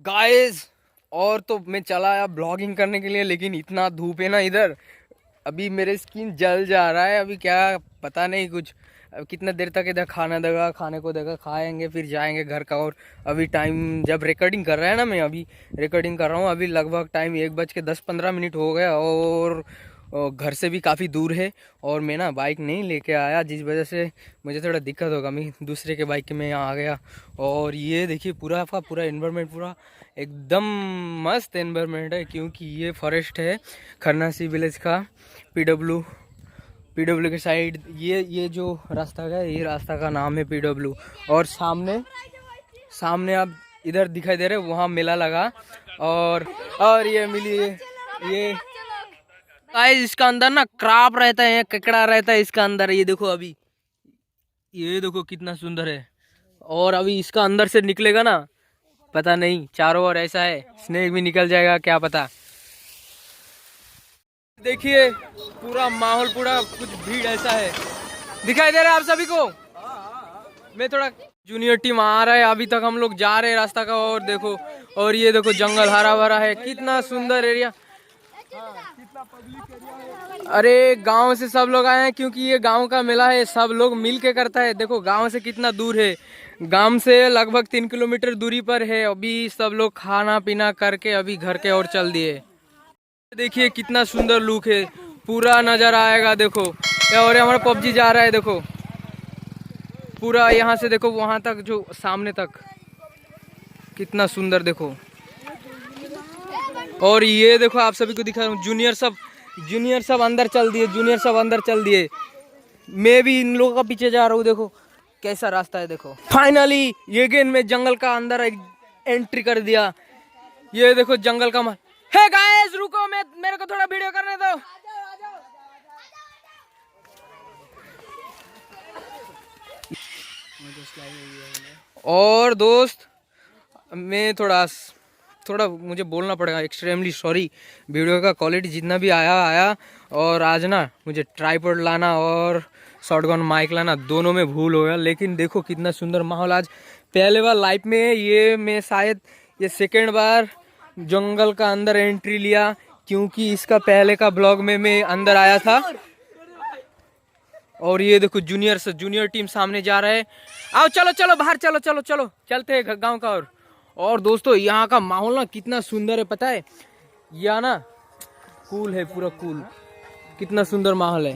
Guys, और तो मैं चला आया ब्लॉगिंग करने के लिए, लेकिन इतना धूप है ना इधर, अभी मेरे स्किन जल जा रहा है। अभी क्या पता नहीं कुछ, अब कितना देर तक इधर खाना देगा, खाने को देगा, खाएंगे फिर जाएंगे घर का। और अभी टाइम जब रिकॉर्डिंग कर रहा है ना, मैं अभी रिकॉर्डिंग कर रहा हूँ, अभी लगभग टाइम 1:10-15 हो गया। और घर से भी काफ़ी दूर है, और मैं ना बाइक नहीं लेके आया, जिस वजह से मुझे थोड़ा दिक्कत होगा। मैं दूसरे के बाइक में यहाँ आ गया। और ये देखिए पूरा का पूरा एनवायरनमेंट पूरा एकदम मस्त एनवायरनमेंट है, क्योंकि ये फॉरेस्ट है खरनासी विलेज का। पीडब्ल्यू के साइड ये जो रास्ता है, ये रास्ता का नाम है पीडब्ल्यू। और सामने सामने आप इधर दिखाई दे रहे, वहाँ मेला लगा। और ये मिली ये गाइस, इसका अंदर ना क्राप रहता है, ककड़ा रहता है इसका अंदर। ये देखो, अभी ये देखो कितना सुंदर है। और अभी इसका अंदर से निकलेगा ना, पता नहीं, चारों ओर ऐसा है, स्नेक भी निकल जाएगा, क्या पता। देखिए पूरा माहौल, पूरा कुछ भीड़ ऐसा है, दिखाई दे रहा है आप सभी को। मैं थोड़ा जूनियर टीम आ रहा है, अभी तक हम लोग जा रहे हैं रास्ता का। और देखो, और ये देखो जंगल हरा भरा है, कितना सुंदर एरिया। अरे गांव से सब लोग आए हैं, क्योंकि ये गांव का मेला है, सब लोग मिल के करता है। देखो गांव से कितना दूर है, गांव से लगभग 3 किलोमीटर दूरी पर है। अभी सब लोग खाना पीना करके अभी घर के ओर चल दिए। देखिए कितना सुंदर लुक है, पूरा नजर आएगा। देखो, और हमारा पबजी जा रहा है, देखो पूरा यहाँ से देखो वहां तक, जो सामने तक, कितना सुंदर देखो। और ये देखो आप सभी को दिखा रहा हूँ, जूनियर सब अंदर चल दिए, मैं भी इन लोगों का पीछे जा रहा हूँ। देखो कैसा रास्ता है, देखो फाइनली ये गेन में जंगल का अंदर एंट्री कर दिया। ये देखो जंगल का माल। हे गाइस रुको, मेरे को थोड़ा वीडियो करने दो। और दोस्त, मैं थोड़ा मुझे बोलना पड़ेगा, एक्सट्रीमली सॉरी। वीडियो का क्वालिटी जितना भी आया। और आज ना मुझे ट्राइपॉड लाना और शॉटगन माइक लाना, दोनों में भूल हो गया। लेकिन देखो कितना सुंदर माहौल आज, पहले बार लाइफ में ये मैं शायद ये सेकेंड बार जंगल का अंदर एंट्री लिया, क्योंकि इसका पहले का ब्लॉग में मैं अंदर आया था। और ये देखो जूनियर टीम सामने जा रहे हैं। आओ चलो बाहर, चलो चलते हैं गांव का। और दोस्तों यहाँ का माहौल ना कितना सुंदर है, पता है, यहाँ ना कूल है, पूरा कूल, कितना सुंदर माहौल है।